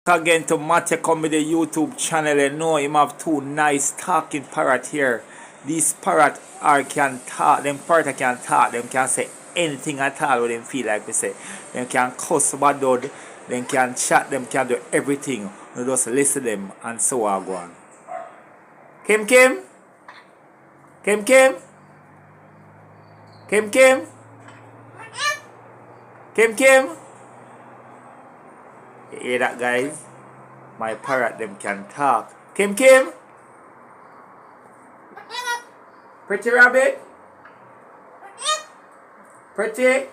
Again to Matthew Comedy YouTube channel. You know him have two nice talking parrot here. These parrot can talk, them parrot can talk, them can say anything at all what them feel like we say. Them can cuss bad dog, them can chat, them can do everything. You just listen to them and so on go on. Kim Kim? Kim Kim? Kim Kim? Kim Kim? You hear that, guys? My parrot them can talk. Kim Kim? Pretty rabbit? Pretty?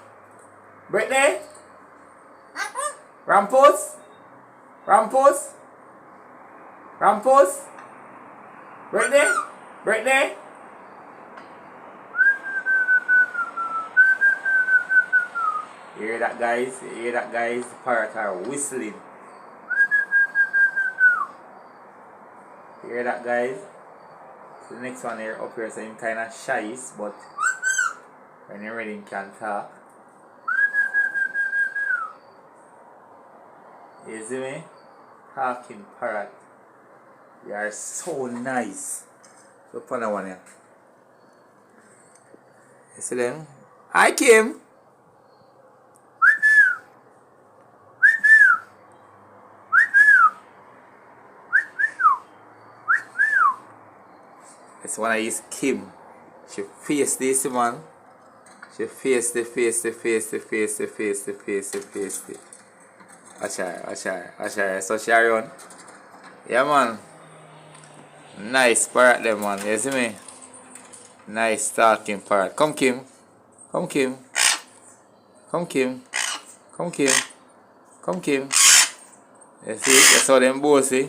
Brittany? Rampus? Rampus? Rampus? Brittany? Brittany? You hear that, guys? You hear that, guys? Parrots are whistling. You hear that, guys? So the next one here up here, so him kind of shy, but when you're ready, he can talk. You see me? Talking parrot. You are so nice. Look for that one here. You see them? Hi, Kim. This one is Kim. She face this man. She face the. Watch her. So she run. Yeah, man. Nice parrot them, man. You see me? Nice talking parrot. Come Kim. Come Kim. Come Kim. Come Kim. Come Kim. You see? That's how them both see.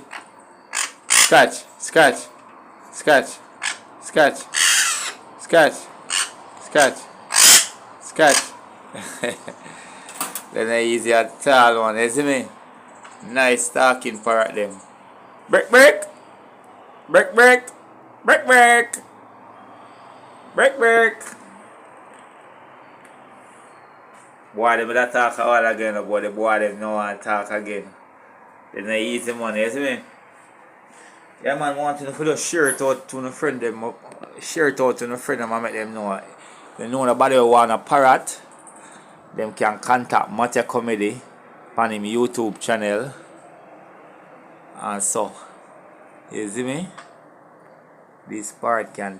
Scratch. Scratch. Scratch. Scratch. Scratch. Scratch. Scratch. Then I easy at all one, you see me? Nice talking parrot them. Break. Break. Boy, they better talk all again, but the boy them no want to talk again. Then I easy money, you see me? Yeah, man, wanting to just share it out to a friend them, share it out to a friend them and make them know. They know nobody who want a parrot, them can contact Matthew Comedy on him YouTube channel. And so, you see me? This parrot can